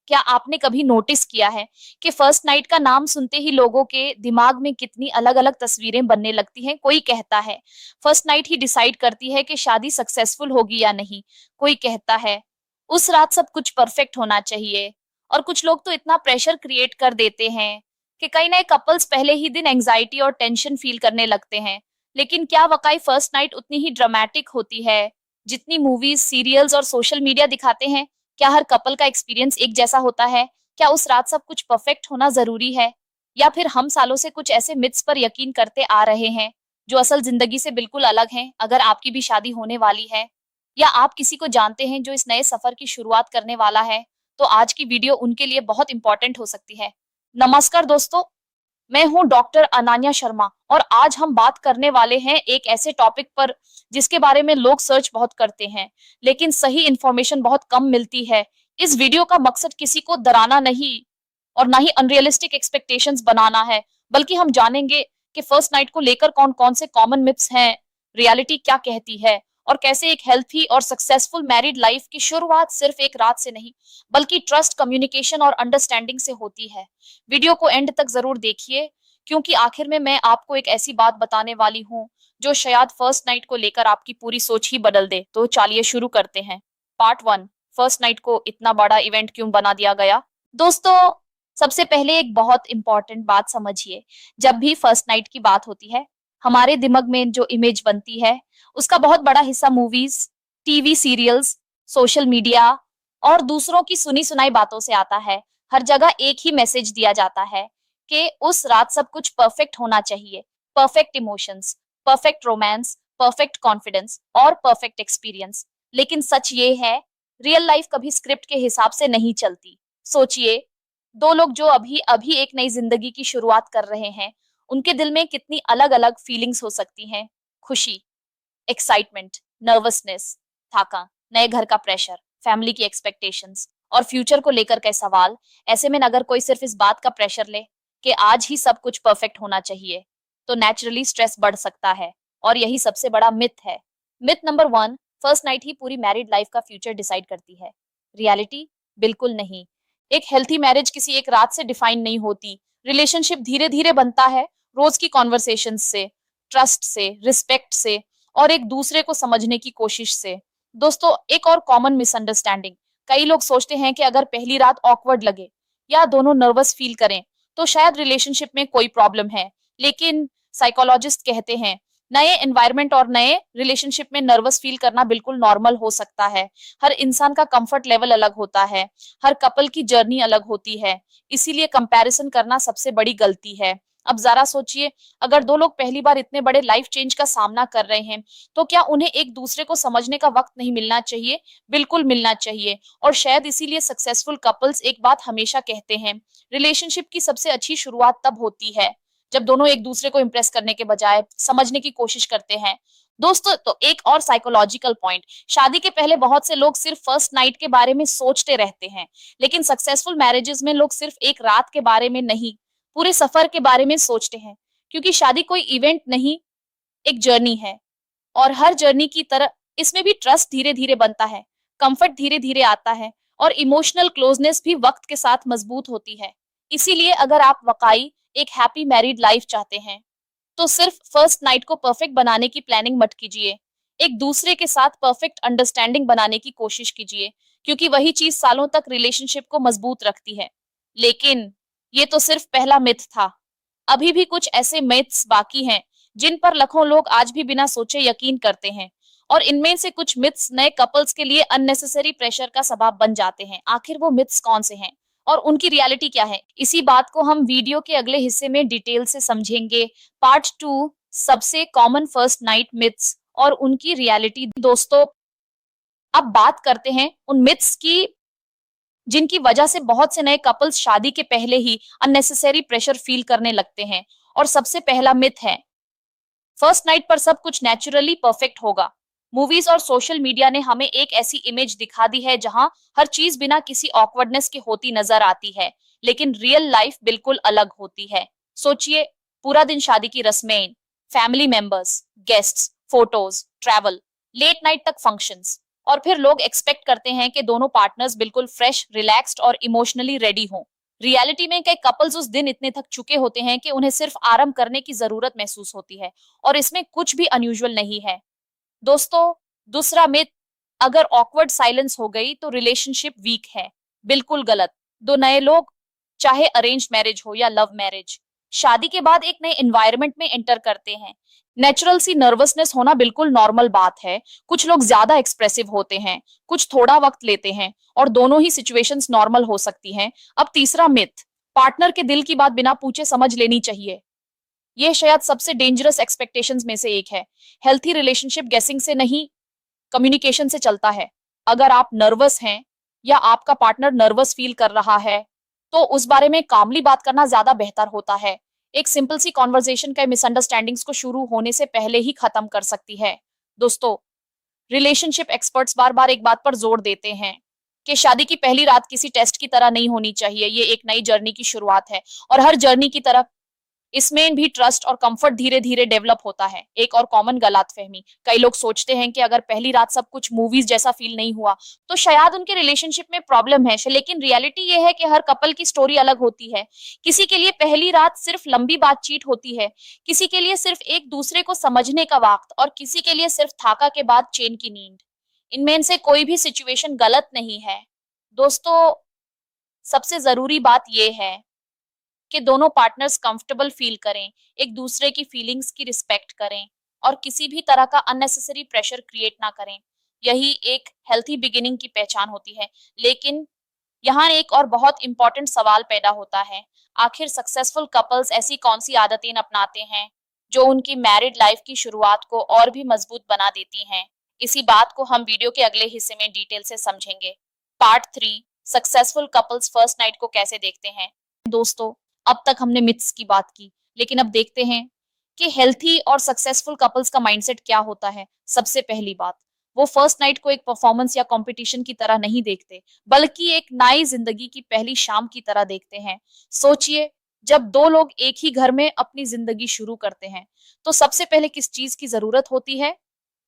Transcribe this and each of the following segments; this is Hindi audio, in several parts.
क्या आपने कभी नोटिस किया है कि फर्स्ट नाइट का नाम सुनते ही लोगों के दिमाग में कितनी अलग अलग तस्वीरें बनने लगती हैं। कोई कहता है फर्स्ट नाइट ही डिसाइड करती है कि शादी सक्सेसफुल होगी या नहीं। कोई कहता है उस रात सब कुछ परफेक्ट होना चाहिए। और कुछ लोग तो इतना प्रेशर क्रिएट कर देते हैं कि कई नए कपल्स पहले ही दिन एंजाइटी और टेंशन फील करने लगते हैं। लेकिन क्या वाकई फर्स्ट नाइट उतनी ही ड्रामेटिक होती है जितनी मूवीज, सीरियल्स और सोशल मीडिया दिखाते हैं? क्या हर कपल का एक्सपीरियंस एक जैसा होता है? क्या उस रात सब कुछ परफेक्ट होना जरूरी है? या फिर हम सालों से कुछ ऐसे मिथ्स पर यकीन करते आ रहे हैं जो असल जिंदगी से बिल्कुल अलग हैं? अगर आपकी भी शादी होने वाली है या आप किसी को जानते हैं जो इस नए सफर की शुरुआत करने वाला है, तो आज की वीडियो उनके लिए बहुत इंपॉर्टेंट हो सकती है। नमस्कार दोस्तों, मैं हूं डॉक्टर अनान्या शर्मा और आज हम बात करने वाले हैं एक ऐसे टॉपिक पर जिसके बारे में लोग सर्च बहुत करते हैं लेकिन सही इंफॉर्मेशन बहुत कम मिलती है। इस वीडियो का मकसद किसी को डराना नहीं और ना ही अनरियलिस्टिक एक्सपेक्टेशंस बनाना है, बल्कि हम जानेंगे कि फर्स्ट नाइट को लेकर कौन कौन से कॉमन मिथ्स हैं, रियलिटी क्या कहती है और कैसे एक हेल्थी और सक्सेसफुल मैरिड लाइफ की शुरुआत सिर्फ एक रात से नहीं बल्कि ट्रस्ट, कम्युनिकेशन और अंडरस्टैंडिंग से होती है। वीडियो को एंड तक जरूर देखिए क्योंकि आखिर में मैं आपको एक ऐसी बात बताने वाली हूँ जो शायद फर्स्ट नाइट को लेकर आपकी पूरी सोच ही बदल दे। तो चलिए शुरू करते हैं। पार्ट 1, फर्स्ट नाइट को इतना बड़ा इवेंट क्यों बना दिया गया? दोस्तों, सबसे पहले एक बहुत इंपॉर्टेंट बात समझिए। जब भी फर्स्ट नाइट की बात होती है, हमारे दिमाग में जो इमेज बनती है उसका बहुत बड़ा हिस्सा movies, TV serials, social media और दूसरों की सुनी सुनाई बातों से आता है। हर जगह एक ही मैसेज दिया जाता है कि उस रात सब कुछ परफेक्ट होना चाहिए। Perfect emotions, perfect romance, perfect confidence और परफेक्ट एक्सपीरियंस। लेकिन सच ये है, रियल लाइफ कभी स्क्रिप्ट के हिसाब से नहीं चलती। सोचिए, दो लोग जो अभी अभी एक नई जिंदगी की शुरुआत कर रहे हैं, उनके दिल में कितनी अलग अलग फीलिंग्स हो सकती हैं। खुशी, एक्साइटमेंट, नर्वसनेस, थका, नए घर का प्रेशर, फैमिली की एक्सपेक्टेशंस और फ्यूचर को लेकर के सवाल। ऐसे में अगर कोई सिर्फ इस बात का प्रेशर ले कि आज ही सब कुछ परफेक्ट होना चाहिए, तो नेचुरली स्ट्रेस बढ़ सकता है। और यही सबसे बड़ा मिथ है। मिथ नंबर 1, फर्स्ट नाइट ही पूरी मैरिड लाइफ का फ्यूचर डिसाइड करती है। रियलिटी, बिल्कुल नहीं। एक हेल्थी मैरिज किसी एक रात से डिफाइन नहीं होती। रिलेशनशिप धीरे धीरे बनता है, रोज की कॉन्वर्सेशन से, ट्रस्ट से, रिस्पेक्ट से और एक दूसरे को समझने की कोशिश से। दोस्तों, एक और कॉमन मिसअंडरस्टैंडिंग, कई लोग सोचते हैं कि अगर पहली रात ऑकवर्ड लगे या दोनों नर्वस फील करें तो शायद रिलेशनशिप में कोई प्रॉब्लम है। लेकिन साइकोलॉजिस्ट कहते हैं नए एनवायरनमेंट और नए रिलेशनशिप में नर्वस फील करना बिल्कुल नॉर्मल हो सकता है। हर इंसान का कंफर्ट लेवल अलग होता है, हर कपल की जर्नी अलग होती है, इसीलिए कंपैरिजन करना सबसे बड़ी गलती है। अब जरा सोचिए, अगर दो लोग पहली बार इतने बड़े लाइफ चेंज का सामना कर रहे हैं तो क्या उन्हें एक दूसरे को समझने का वक्त नहीं मिलना चाहिए? बिल्कुल मिलना चाहिए। और शायद इसीलिए सक्सेसफुल कपल्स एक बात हमेशा कहते हैं, रिलेशनशिप की सबसे अच्छी शुरुआत तब होती है जब दोनों एक दूसरे को इम्प्रेस करने के बजाय समझने की कोशिश करते हैं। दोस्तों, तो एक और साइकोलॉजिकल पॉइंट, शादी के पहले बहुत से लोग सिर्फ फर्स्ट नाइट के बारे में सोचते रहते हैं। लेकिन सक्सेसफुल मैरिजेस में लोग सिर्फ एक रात के बारे में नहीं, पूरे सफर के बारे में सोचते हैं। क्योंकि शादी कोई इवेंट नहीं, एक जर्नी है। और हर जर्नी की तरह इसमें भी ट्रस्ट धीरे धीरे बनता है, कंफर्ट धीरे धीरे आता है और इमोशनल क्लोजनेस भी वक्त के साथ मजबूत होती है। इसीलिए अगर आप वाकई एक हैप्पी मैरिड लाइफ चाहते हैं तो सिर्फ फर्स्ट नाइट को परफेक्ट बनाने की प्लानिंग मत कीजिए। एक दूसरे के साथ परफेक्ट अंडरस्टैंडिंग बनाने की कोशिश कीजिए, क्योंकि वही चीज सालों तक रिलेशनशिप को मजबूत रखती है। लेकिन ये तो सिर्फ पहला मिथ था। अभी भी कुछ ऐसे मिथ्स बाकी हैं जिन पर लाखों लोग आज भी बिना सोचे यकीन करते हैं। और इनमें से कुछ मिथ्स नए कपल्स के लिए अननेसेसरी प्रेशर का सबब बन जाते हैं। आखिर वो मिथ्स कौन से हैं और उनकी रियलिटी क्या है? इसी बात को हम वीडियो के अगले हिस्से में डिटेल से समझेंगे। पार्ट 2, सबसे कॉमन फर्स्ट नाइट मिथ्स और उनकी रियलिटी। दोस्तों, अब बात करते हैं उन मिथ्स की जिनकी वजह से बहुत से नए कपल्स शादी के पहले ही अननेसेसरी प्रेशर फील करने लगते हैं। और सबसे पहला मिथ है, फर्स्ट नाइट पर सब कुछ नेचुरली परफेक्ट होगा। मूवीज और सोशल मीडिया ने हमें एक ऐसी इमेज दिखा दी है जहां हर चीज बिना किसी ऑकवर्डनेस के होती नजर आती है। लेकिन रियल लाइफ बिल्कुल अलग होती है। सोचिए, पूरा दिन शादी की रस्में, family members, guests, photos, travel, late night तक फंक्शंस और फिर लोग एक्सपेक्ट करते हैं कि दोनों पार्टनर्स बिल्कुल फ्रेश, रिलैक्स्ड और इमोशनली रेडी हों। रियलिटी में कई कपल्स उस दिन इतने थक चुके होते हैं कि उन्हें सिर्फ आराम करने की जरूरत महसूस होती है, और इसमें कुछ भी अनयूजुअल नहीं है। दोस्तों, दूसरा मिथ, अगर ऑकवर्ड साइलेंस हो गई तो रिलेशनशिप वीक है। बिल्कुल गलत। दो नए लोग, चाहे अरेंज मैरिज हो या लव मैरिज, शादी के बाद एक नए एनवायरनमेंट में एंटर करते हैं। नेचुरल सी नर्वसनेस होना बिल्कुल नॉर्मल बात है। कुछ लोग ज्यादा एक्सप्रेसिव होते हैं, कुछ थोड़ा वक्त लेते हैं, और दोनों ही सिचुएशंस नॉर्मल हो सकती हैं। अब तीसरा मिथ, पार्टनर के दिल की बात बिना पूछे समझ लेनी चाहिए। ये शायद सबसे डेंजरस एक्सपेक्टेशंस में से एक है। हेल्थी रिलेशनशिप गेसिंग से नहीं, कम्युनिकेशन से चलता है। अगर आप नर्वस हैं या आपका पार्टनर नर्वस फील कर रहा है, तो उस बारे में कामली बात करना ज्यादा बेहतर होता है। एक सिंपल सी कॉन्वर्सेशन कई मिसअंडरस्टैंडिंग्स को शुरू होने से पहले ही खत्म कर सकती है। दोस्तों, रिलेशनशिप एक्सपर्ट्स बार बार एक बात पर जोर देते हैं कि शादी की पहली रात किसी टेस्ट की तरह नहीं होनी चाहिए। ये एक नई जर्नी की शुरुआत है, और हर जर्नी की तरह इसमें भी ट्रस्ट और कंफर्ट धीरे धीरे डेवलप होता है। एक और कॉमन गलतफहमी, कई लोग सोचते हैं कि अगर पहली रात सब कुछ मूवीज जैसा फील नहीं हुआ तो शायद उनके रिलेशनशिप में प्रॉब्लम है। लेकिन रियलिटी ये है कि हर कपल की स्टोरी अलग होती है। किसी के लिए पहली रात सिर्फ लंबी बातचीत होती है, किसी के लिए सिर्फ एक दूसरे को समझने का वक्त, और किसी के लिए सिर्फ थाका के बाद चैन की नींद। इनमें से कोई भी सिचुएशन गलत नहीं है। दोस्तों, सबसे जरूरी बात यह है कि दोनों पार्टनर्स कंफर्टेबल फील करें, एक दूसरे की फीलिंग्स की रिस्पेक्ट करें, और किसी भी तरह का अननेसेसरी प्रेशर क्रिएट ना करें। यही एक हेल्थी बिगिनिंग की पहचान होती है। लेकिन यहाँ एक और बहुत इंपॉर्टेंट सवाल पैदा होता है, आखिर सक्सेसफुल कपल्स ऐसी कौन सी आदतें अपनाते हैं जो उनकी मैरिड लाइफ की शुरुआत को और भी मजबूत बना देती हैं? इसी बात को हम वीडियो के अगले हिस्से में डिटेल से समझेंगे। Part 3, successful couples first night को कैसे देखते हैं। दोस्तों, अब तक हमने मिथ्स की बात की, लेकिन अब देखते हैं कि हेल्थी और सक्सेसफुल कपल्स का माइंडसेट क्या होता है। सबसे पहली बात, वो फर्स्ट नाइट को एक परफॉर्मेंस या कंपटीशन की तरह नहीं देखते, बल्कि एक नई जिंदगी की पहली शाम की तरह देखते हैं। सोचिए, जब दो लोग एक ही घर में अपनी जिंदगी शुरू करते हैं, तो सबसे पहले किस चीज की जरूरत होती है?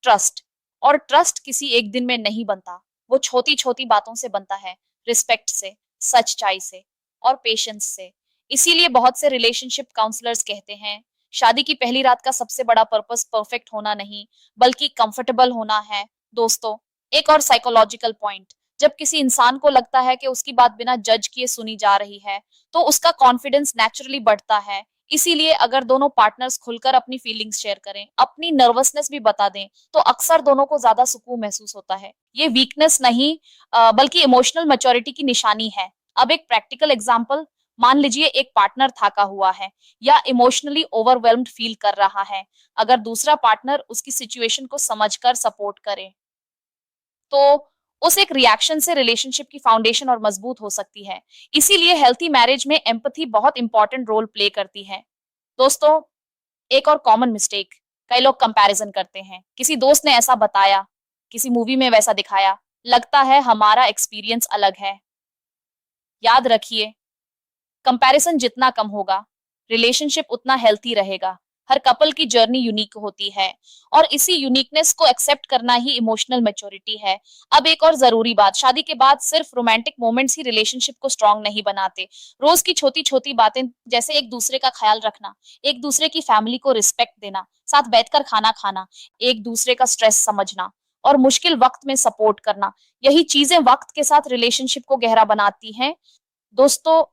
ट्रस्ट। और ट्रस्ट किसी एक दिन में नहीं बनता, वो छोटी छोटी बातों से बनता है, रिस्पेक्ट से, सच्चाई से, और पेशेंस से। इसीलिए बहुत से रिलेशनशिप काउंसलर्स कहते हैं, शादी की पहली रात का सबसे बड़ा पर्पस परफेक्ट होना नहीं, बल्कि कंफर्टेबल होना है। दोस्तों, एक और साइकोलॉजिकल पॉइंट, जब किसी इंसान को लगता है कि उसकी बात बिना जज किए सुनी जा रही है, तो उसका कॉन्फिडेंस नेचुरली बढ़ता है। इसीलिए अगर दोनों पार्टनर्स खुलकर अपनी फीलिंग्स शेयर करें, अपनी नर्वसनेस भी बता दें, तो अक्सर दोनों को ज्यादा सुकून महसूस होता है। ये वीकनेस नहीं, बल्कि इमोशनल मैच्योरिटी की निशानी है। अब एक प्रैक्टिकल एग्जांपल, मान लीजिए एक पार्टनर थका हुआ है या इमोशनली ओवरवेल्म्ड फील कर रहा है। अगर दूसरा पार्टनर उसकी सिचुएशन को समझकर सपोर्ट करे, तो उस एक रिएक्शन से रिलेशनशिप की फाउंडेशन और मजबूत हो सकती है। इसीलिए हेल्थी मैरिज में एम्पैथी बहुत इंपॉर्टेंट रोल प्ले करती है। दोस्तों, एक और कॉमन मिस्टेक, कई लोग कंपैरिजन करते हैं। किसी दोस्त ने ऐसा बताया, किसी मूवी में वैसा दिखाया, लगता है हमारा एक्सपीरियंस अलग है। याद रखिए, कंपैरिजन जितना कम होगा, रिलेशनशिप उतना हेल्थी रहेगा। हर कपल की जर्नी यूनिक होती है, और इसी यूनिकनेस को एक्सेप्ट करना ही इमोशनल मैच्योरिटी है। अब एक और जरूरी बात, शादी के बाद सिर्फ रोमांटिक मोमेंट्स ही रिलेशनशिप को स्ट्रांग नहीं बनाते। रोज की छोटी छोटी बातें, जैसे एक दूसरे का ख्याल रखना, एक दूसरे की फैमिली को रिस्पेक्ट देना, साथ बैठकर खाना खाना, एक दूसरे का स्ट्रेस समझना, और मुश्किल वक्त में सपोर्ट करना, यही चीजें वक्त के साथ रिलेशनशिप को गहरा बनाती हैं। दोस्तों,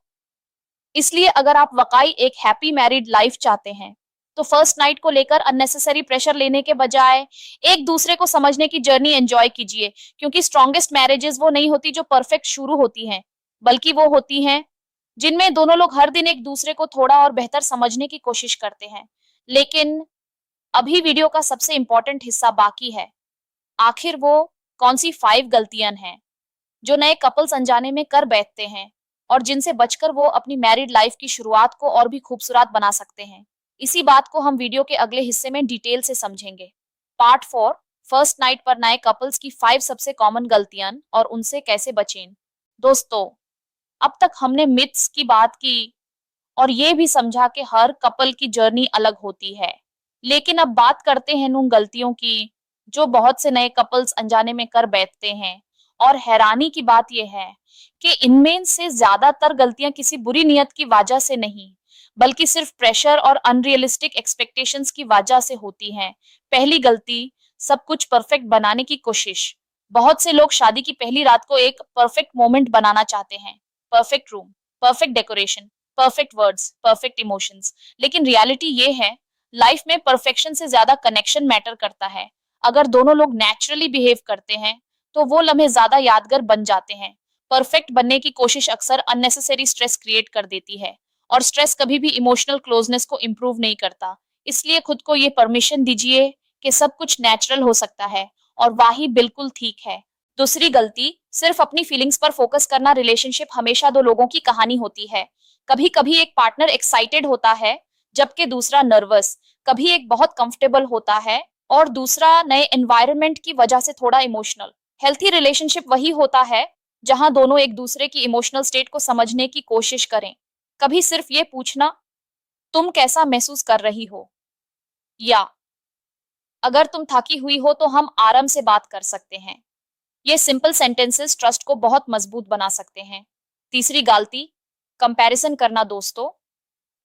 इसलिए अगर आप वाकई एक हैप्पी मैरिड लाइफ चाहते हैं, तो फर्स्ट नाइट को लेकर अननेसेसरी प्रेशर लेने के बजाय एक दूसरे को समझने की जर्नी एंजॉय कीजिए। क्योंकि स्ट्रॉन्गेस्ट मैरिजेस वो नहीं होती जो परफेक्ट शुरू होती हैं, बल्कि वो होती हैं जिनमें दोनों लोग हर दिन एक दूसरे को थोड़ा और बेहतर समझने की कोशिश करते हैं। लेकिन अभी वीडियो का सबसे इंपॉर्टेंट हिस्सा बाकी है। आखिर वो कौन सी 5 गलतियां हैं जो नए कपल्स अनजाने में कर बैठते हैं, और जिनसे बचकर वो अपनी मैरिड लाइफ की शुरुआत को और भी खूबसूरत बना सकते हैं। इसी बात को हम वीडियो के अगले हिस्से में डिटेल से समझेंगे। पार्ट 4, फर्स्ट नाइट पर नए कपल्स की 5 सबसे कॉमन गलतियां और उनसे कैसे बचें। दोस्तों, अब तक हमने मिथ्स की बात की, और ये भी समझा कि हर कपल की जर्नी अलग होती है। लेकिन अब बात करते हैं उन गलतियों की जो बहुत से नए कपल्स अनजाने में कर बैठते हैं। और हैरानी की बात यह है कि इनमें से ज्यादातर गलतियां किसी बुरी नियत की वजह से नहीं, बल्कि सिर्फ प्रेशर और अनरियलिस्टिक एक्सपेक्टेशंस की वजह से होती हैं। पहली गलती, सब कुछ परफेक्ट बनाने की कोशिश। बहुत से लोग शादी की पहली रात को एक परफेक्ट मोमेंट बनाना चाहते हैं। Perfect room, perfect decoration, perfect words, perfect emotions. लेकिन रियलिटी ये है, लाइफ में परफेक्शन से ज्यादा कनेक्शन मैटर करता है। अगर दोनों लोग नेचुरली बिहेव करते हैं, तो वो लम्हे ज्यादा यादगार बन जाते हैं। परफेक्ट बनने की कोशिश अक्सर अननेसेसरी स्ट्रेस क्रिएट कर देती है, और स्ट्रेस कभी भी इमोशनल क्लोजनेस को इम्प्रूव नहीं करता। इसलिए खुद को ये परमिशन दीजिए कि सब कुछ नेचुरल हो सकता है, और वही बिल्कुल ठीक है। दूसरी गलती, सिर्फ अपनी फीलिंग्स पर फोकस करना। रिलेशनशिप हमेशा दो लोगों की कहानी होती है। कभी कभी एक पार्टनर एक्साइटेड होता है, जबकि दूसरा नर्वस। कभी एक बहुत कंफर्टेबल होता है और दूसरा नए एनवायरनमेंट की वजह से थोड़ा इमोशनल। हेल्थी रिलेशनशिप वही होता है जहां दोनों एक दूसरे की इमोशनल स्टेट को समझने की कोशिश करें। कभी सिर्फ ये पूछना, तुम कैसा महसूस कर रही हो, या अगर तुम थकी हुई हो तो हम आराम से बात कर सकते हैं। ये सिंपल सेंटेंसेस ट्रस्ट को बहुत मजबूत बना सकते हैं। तीसरी गलती, कंपैरिजन करना। दोस्तों,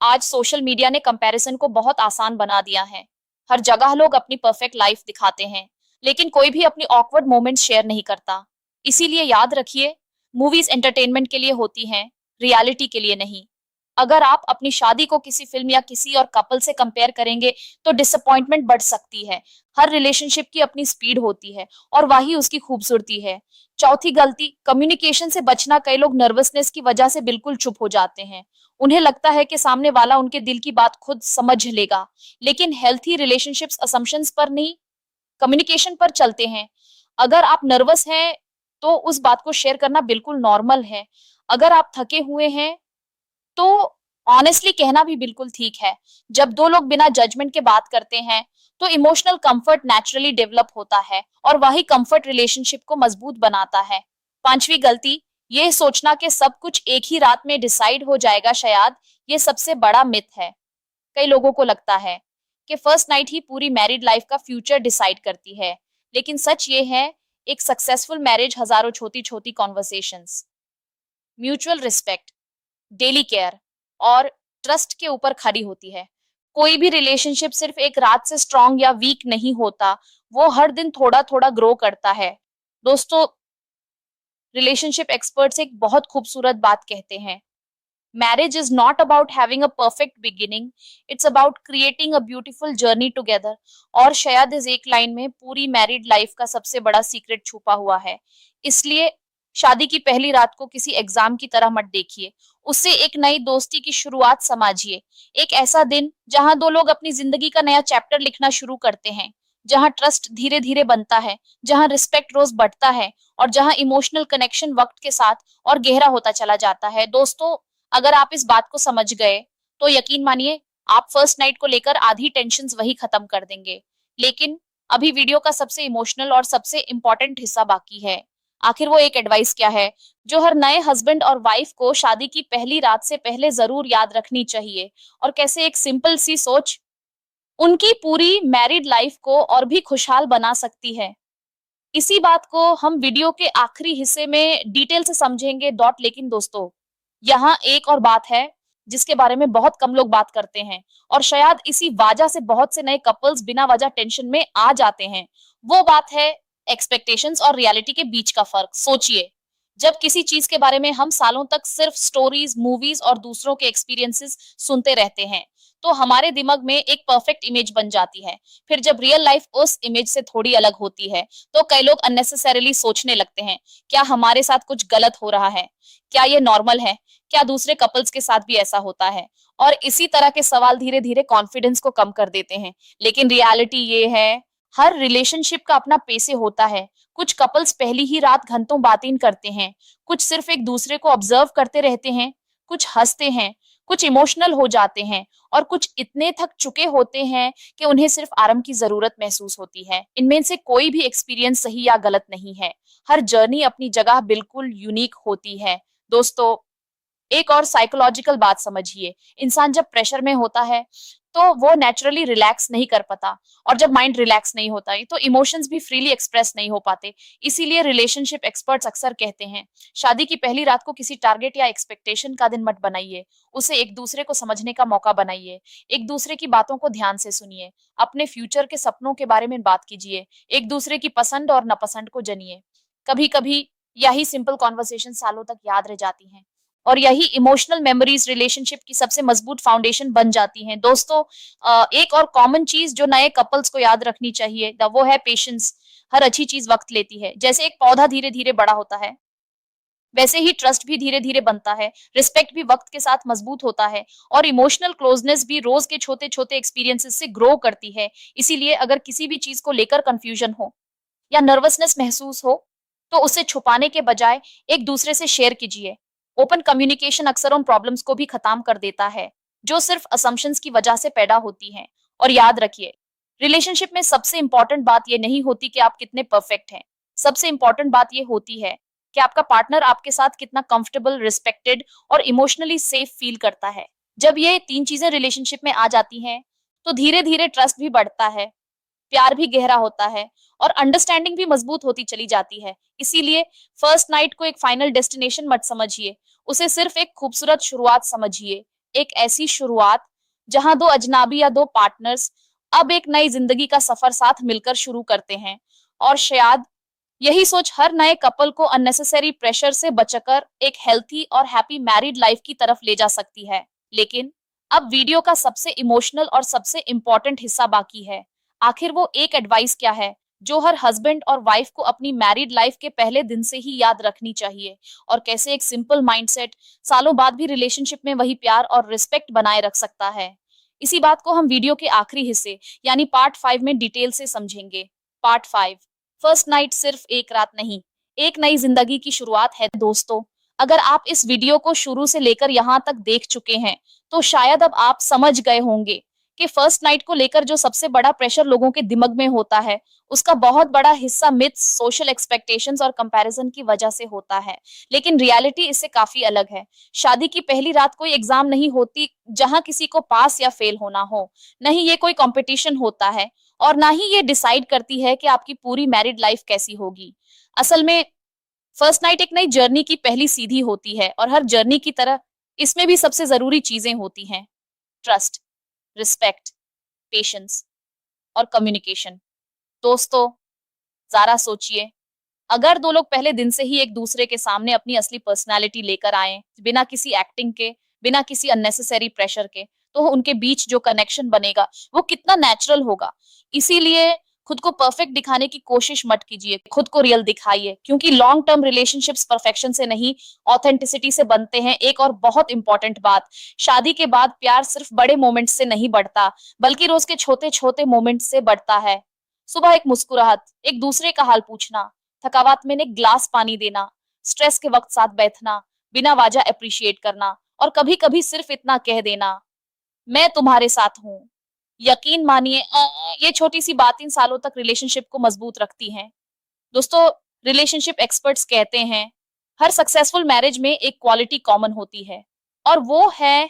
आज सोशल मीडिया ने कंपैरिजन को बहुत आसान बना दिया है। हर जगह लोग अपनी परफेक्ट लाइफ दिखाते हैं, लेकिन कोई भी अपनी ऑकवर्ड मोमेंट्स शेयर नहीं करता। इसीलिए याद रखिए, मूवीज एंटरटेनमेंट के लिए होती हैं, रियलिटी के लिए नहीं। अगर आप अपनी शादी को किसी फिल्म या किसी और कपल से कंपेयर करेंगे, तो डिसअपॉइंटमेंट बढ़ सकती है। हर रिलेशनशिप की अपनी स्पीड होती है, और वही उसकी खूबसूरती है। चौथी गलती, कम्युनिकेशन से बचना। कई लोग नर्वसनेस की वजह से बिल्कुल चुप हो जाते हैं। उन्हें लगता है कि सामने वाला उनके दिल की बात खुद समझ लेगा। लेकिन हेल्थी रिलेशनशिप्स असम्पशंस पर नहीं, कम्युनिकेशन पर चलते हैं। अगर आप नर्वस हैं, तो उस बात को शेयर करना बिल्कुल नॉर्मल है। अगर आप थके हुए हैं, तो ऑनेस्टली कहना भी बिल्कुल ठीक है। जब दो लोग बिना जजमेंट के बात करते हैं, तो इमोशनल कंफर्ट नेचुरली डेवलप होता है, और वही कंफर्ट रिलेशनशिप को मजबूत बनाता है। पांचवी गलती, ये सोचना कि सब कुछ एक ही रात में डिसाइड हो जाएगा। शायद ये सबसे बड़ा मिथ है। कई लोगों को लगता है कि फर्स्ट नाइट ही पूरी मैरिड लाइफ का फ्यूचर डिसाइड करती है, लेकिन सच ये है, एक सक्सेसफुल मैरिज हजारों छोटी छोटी conversations, mutual respect, daily care और ट्रस्ट के ऊपर खड़ी होती है। कोई भी रिलेशनशिप सिर्फ एक रात से स्ट्रांग या वीक नहीं होता, वो हर दिन थोड़ा थोड़ा ग्रो करता है। दोस्तों, रिलेशनशिप एक्सपर्ट्स एक बहुत खूबसूरत बात कहते हैं, marriage is not about having a perfect beginning, it's about creating a beautiful journey together. और शायद इस एक लाइन में पूरी मैरिड लाइफ का सबसे बड़ा सीक्रेट छुपा हुआ है। इसलिए शादी की पहली रात को किसी एग्जाम की तरह मत देखिए, उससे एक नई दोस्ती की शुरुआत समझिए। एक ऐसा दिन जहां दो लोग अपनी जिंदगी का नया चैप्टर लिखना शुरू करते हैं, जहां ट्रस्ट धीरे धीरे बनता है, जहां रिस्पेक्ट रोज बढ़ता है, और जहां इमोशनल कनेक्शन वक्त के साथ और गहरा होता चला जाता है। दोस्तों, अगर आप इस बात को समझ गए, तो यकीन मानिए, आप फर्स्ट नाइट को लेकर आधी टेंशन्स वही खत्म कर देंगे। लेकिन अभी वीडियो का सबसे इमोशनल और सबसे इंपॉर्टेंट हिस्सा बाकी है। आखिर वो एक एडवाइस क्या है, जो हर नए हस्बैंड और वाइफ को शादी की पहली रात से पहले जरूर याद रखनी चाहिए, और कैसे एक सिंपल सी सोच उनकी पूरी मैरिड लाइफ को और भी खुशहाल बना सकती है। इसी बात को हम वीडियो के आखिरी हिस्से में डिटेल से समझेंगे डॉट। लेकिन दोस्तों, यहाँ एक और बात है जिसके बारे में बहुत कम लोग बात करते हैं, और शायद इसी वजह से बहुत से नए कपल्स बिना वजह टेंशन में आ जाते हैं। वो बात है एक्सपेक्टेशंस और रियलिटी के बीच का फर्क। सोचिए, जब किसी चीज के बारे में हम सालों तक सिर्फ स्टोरीज, मूवीज और दूसरों के एक्सपीरियंसेस सुनते रहते हैं, तो हमारे दिमाग में एक परफेक्ट इमेज बन जाती है। फिर जब रियल लाइफ उस इमेज से थोड़ी अलग होती है, तो कई लोग अननेसेसरीली सोचने लगते हैं, क्या हमारे साथ कुछ गलत हो रहा है, क्या ये नॉर्मल है, क्या दूसरे कपल्स के साथ भी ऐसा होता है। और इसी तरह के सवाल धीरे धीरे कॉन्फिडेंस को कम कर देते हैं। लेकिन रियलिटी ये है, हर रिलेशनशिप का अपना पेसे होता है। कुछ कपल्स पहली ही रात घंटों बातें करते हैं, कुछ सिर्फ एक दूसरे को ऑब्जर्व करते रहते हैं, कुछ हंसते हैं, कुछ इमोशनल हो जाते हैं, और कुछ इतने थक चुके होते हैं कि उन्हें सिर्फ आराम की जरूरत महसूस होती है। इनमें से कोई भी एक्सपीरियंस सही या गलत नहीं है। हर जर्नी अपनी जगह बिल्कुल यूनिक होती है। दोस्तों, एक और साइकोलॉजिकल बात समझिए, इंसान जब प्रेशर में होता है तो वो नेचुरली रिलैक्स नहीं कर पाता, और जब माइंड रिलैक्स नहीं होता है तो इमोशंस भी फ्रीली एक्सप्रेस नहीं हो पाते। इसीलिए रिलेशनशिप एक्सपर्ट्स अक्सर कहते हैं, शादी की पहली रात को किसी टारगेट या एक्सपेक्टेशन का दिन मत बनाइए, उसे एक दूसरे को समझने का मौका बनाइए, एक दूसरे की बातों को ध्यान से सुनिए, अपने फ्यूचर के सपनों के बारे में बात कीजिए, एक दूसरे की पसंद और नापसंद को जानिए। कभी कभी यही सिंपल कॉन्वर्सेशन सालों तक याद रह जाती हैं, और यही इमोशनल मेमोरीज रिलेशनशिप की सबसे मजबूत फाउंडेशन बन जाती हैं। दोस्तों, एक और कॉमन चीज जो नए कपल्स को याद रखनी चाहिए वो है पेशेंस। हर अच्छी चीज वक्त लेती है। जैसे एक पौधा धीरे धीरे बड़ा होता है, वैसे ही ट्रस्ट भी धीरे धीरे बनता है, रिस्पेक्ट भी वक्त के साथ मजबूत होता है, और इमोशनल क्लोजनेस भी रोज के छोटे छोटे एक्सपीरियंसेस से ग्रो करती है। इसीलिए अगर किसी भी चीज को लेकर कंफ्यूजन हो या नर्वसनेस महसूस हो, तो उसे छुपाने के बजाय एक दूसरे से शेयर कीजिए। ओपन कम्युनिकेशन अक्सर उन प्रॉब्लम्स को भी खत्म कर देता है जो सिर्फ असम्पशंस की वजह से पैदा होती हैं। और याद रखिए, रिलेशनशिप में सबसे इंपॉर्टेंट बात यह नहीं होती कि आप कितने परफेक्ट हैं। सबसे इंपॉर्टेंट बात यह होती है कि आपका पार्टनर आपके साथ कितना कंफर्टेबल, रिस्पेक्टेड और इमोशनली सेफ फील करता है। जब ये तीन चीजें रिलेशनशिप में आ जाती हैं, तो धीरे धीरे ट्रस्ट भी बढ़ता है, प्यार भी गहरा होता है, और अंडरस्टैंडिंग भी मजबूत होती चली जाती है। इसीलिए फर्स्ट नाइट को एक फाइनल डेस्टिनेशन मत समझिए, उसे सिर्फ एक खूबसूरत शुरुआत समझिए। एक ऐसी शुरुआत जहां दो अजनबी या दो पार्टनर्स अब एक नई जिंदगी का सफर साथ मिलकर शुरू करते हैं। और शायद यही सोच हर नए कपल को अननेसेसरी प्रेशर से बचकर एक हेल्थी और हैप्पी मैरिड लाइफ की तरफ ले जा सकती है। लेकिन अब वीडियो का सबसे इमोशनल और सबसे इंपॉर्टेंट हिस्सा बाकी है। आखिर वो एक एडवाइस क्या है जो हर हस्बैंड और वाइफ को अपनी मैरिड लाइफ के पहले दिन से ही याद रखनी चाहिए, और कैसे एक सिंपल माइंडसेट सालों बाद भी रिलेशनशिप में वही प्यार और रिस्पेक्ट बनाए रख सकता है। इसी बात को हम वीडियो के आखिरी हिस्से यानी पार्ट 5 में डिटेल से समझेंगे। पार्ट 5, फर्स्ट नाइट सिर्फ एक रात नहीं, एक नई जिंदगी की शुरुआत है। दोस्तों, अगर आप इस वीडियो को शुरू से लेकर यहाँ तक देख चुके हैं, तो शायद अब आप समझ गए होंगे कि फर्स्ट नाइट को लेकर जो सबसे बड़ा प्रेशर लोगों के दिमाग में होता है, उसका बहुत बड़ा हिस्सा मिथ्स, सोशल एक्सपेक्टेशंस और कंपैरिजन की वजह से होता है। लेकिन रियलिटी इससे काफी अलग है। शादी की पहली रात कोई एग्जाम नहीं होती जहां किसी को पास या फेल होना हो। नहीं ये कोई कंपटीशन होता है, और ना ही ये डिसाइड करती है कि आपकी पूरी मैरिड लाइफ कैसी होगी। असल में फर्स्ट नाइट एक नई जर्नी की पहली सीढ़ी होती है, और हर जर्नी की तरह इसमें भी सबसे जरूरी चीजें होती हैं: ट्रस्ट, रिस्पेक्ट, पेशेंस और कम्युनिकेशन। दोस्तों, जरा सोचिए, अगर दो लोग पहले दिन से ही एक दूसरे के सामने अपनी असली पर्सनालिटी लेकर आए, बिना किसी एक्टिंग के, बिना किसी अननेसेसरी प्रेशर के, तो उनके बीच जो कनेक्शन बनेगा वो कितना नेचुरल होगा। इसीलिए खुद को परफेक्ट दिखाने की कोशिश मत कीजिए, खुद को रियल दिखाइए, क्योंकि लॉन्ग टर्म रिलेशनशिप्स परफेक्शन से नहीं, ऑथेंटिसिटी से बनते हैं। एक और बहुत इंपॉर्टेंट बात, शादी के बाद प्यार सिर्फ बड़े मोमेंट्स से नहीं बढ़ता, बल्कि रोज के छोटे छोटे मोमेंट्स से बढ़ता है। सुबह एक मुस्कुराहट, एक दूसरे का हाल पूछना, थकावट में एक ग्लास पानी देना, स्ट्रेस के वक्त साथ बैठना, बिना वजह अप्रिशिएट करना, और कभी कभी सिर्फ इतना कह देना, मैं तुम्हारे साथ हूँ। यकीन मानिए, ये छोटी सी बातें सालों तक रिलेशनशिप को मजबूत रखती हैं। दोस्तों, रिलेशनशिप एक्सपर्ट्स कहते हैं हर सक्सेसफुल मैरिज में एक क्वालिटी कॉमन होती है, और वो है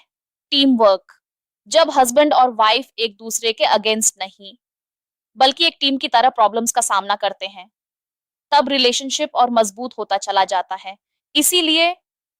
टीम वर्क। जब हस्बैंड और वाइफ एक दूसरे के अगेंस्ट नहीं, बल्कि एक टीम की तरह प्रॉब्लम्स का सामना करते हैं, तब रिलेशनशिप और मजबूत होता चला जाता है। इसीलिए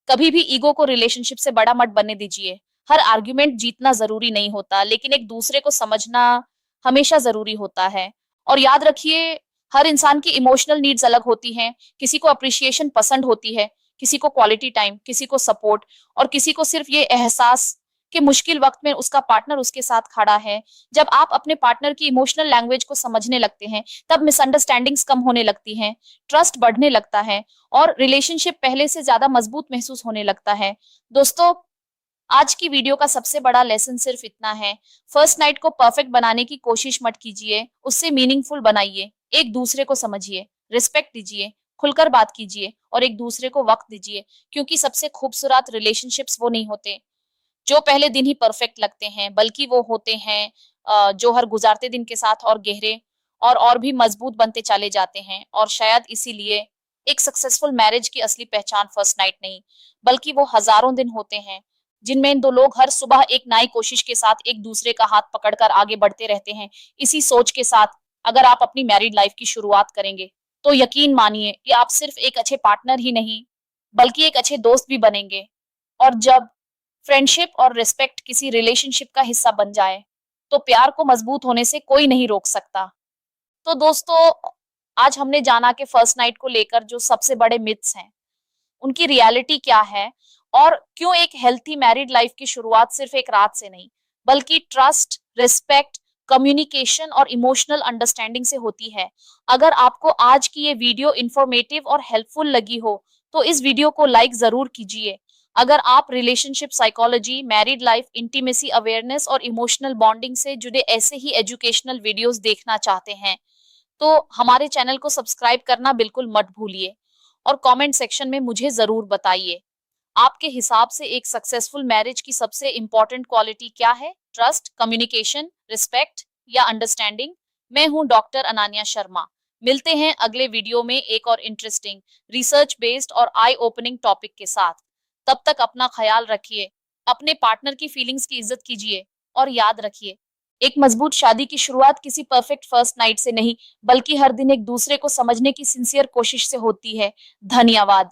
कभी भी ईगो को रिलेशनशिप से बड़ा मत बनने दीजिए। हर आर्ग्यूमेंट जीतना जरूरी नहीं होता, लेकिन एक दूसरे को समझना हमेशा जरूरी होता है। और याद रखिए, हर इंसान की इमोशनल नीड्स अलग होती हैं। किसी को अप्रिशिएशन पसंद होती है, किसी को क्वालिटी टाइम, किसी को सपोर्ट, और किसी को सिर्फ ये एहसास कि मुश्किल वक्त में उसका पार्टनर उसके साथ खड़ा है। जब आप अपने पार्टनर की इमोशनल लैंग्वेज को समझने लगते हैं, तब मिसअंडरस्टैंडिंग्स कम होने लगती हैं, ट्रस्ट बढ़ने लगता है, और रिलेशनशिप पहले से ज्यादा मजबूत महसूस होने लगता है। दोस्तों, आज की वीडियो का सबसे बड़ा लेसन सिर्फ इतना है: फर्स्ट नाइट को परफेक्ट बनाने की कोशिश मत कीजिए, उससे मीनिंगफुल बनाइए। एक दूसरे को समझिए, रिस्पेक्ट दीजिए, खुलकर बात कीजिए, और एक दूसरे को वक्त दीजिए, क्योंकि सबसे खूबसूरत रिलेशनशिप्स वो नहीं होते जो पहले दिन ही परफेक्ट लगते हैं, बल्कि वो होते हैं जो हर गुजारते दिन के साथ और गहरे और भी मजबूत बनते चले जाते हैं। और शायद इसीलिए एक सक्सेसफुल मैरिज की असली पहचान फर्स्ट नाइट नहीं, बल्कि वो हजारों दिन होते हैं जिनमें इन दो लोग हर सुबह एक नई कोशिश के साथ एक दूसरे का हाथ पकड़कर आगे बढ़ते रहते हैं। इसी सोच के साथ अगर आप अपनी मैरिड लाइफ की शुरुआत करेंगे, तो यकीन मानिए कि आप सिर्फ एक अच्छे पार्टनर ही नहीं, बल्कि एक अच्छे दोस्त भी बनेंगे। और जब फ्रेंडशिप और रिस्पेक्ट किसी रिलेशनशिप का हिस्सा बन जाए, तो प्यार को मजबूत होने से कोई नहीं रोक सकता। तो दोस्तों, आज हमने जाना कि फर्स्ट नाइट को लेकर जो सबसे बड़े मिथ्स हैं, उनकी रियलिटी क्या है, और क्यों एक हेल्थी मैरिड लाइफ की शुरुआत सिर्फ एक रात से नहीं, बल्कि ट्रस्ट, रिस्पेक्ट, कम्युनिकेशन और इमोशनल अंडरस्टैंडिंग से होती है। अगर आपको आज की ये वीडियो इंफॉर्मेटिव और हेल्पफुल लगी हो, तो इस वीडियो को लाइक जरूर कीजिए। अगर आप relationship psychology, married life, intimacy awareness और इमोशनल बॉन्डिंग से जुड़े ऐसे ही एजुकेशनल वीडियोस देखना चाहते हैं, तो हमारे चैनल को सब्सक्राइब करना बिल्कुल मत भूलिए और कमेंट सेक्शन में मुझे जरूर बताइए, आपके हिसाब से एक सक्सेसफुल मैरिज की सबसे इंपॉर्टेंट क्वालिटी क्या है? ट्रस्ट, कम्युनिकेशन, रिस्पेक्ट या अंडरस्टैंडिंग? मैं हूं डॉक्टर अनान्या शर्मा। मिलते हैं अगले वीडियो में एक और इंटरेस्टिंग, रिसर्च बेस्ड और आई ओपनिंग टॉपिक के साथ। तब तक अपना ख्याल रखिए, अपने पार्टनर की फीलिंग्स की इज्जत कीजिए और याद रखिए, एक मजबूत शादी की शुरुआत किसी परफेक्ट फर्स्ट नाइट से नहीं, बल्कि हर दिन एक दूसरे को समझने की सिंसियर कोशिश से होती है। धन्यवाद।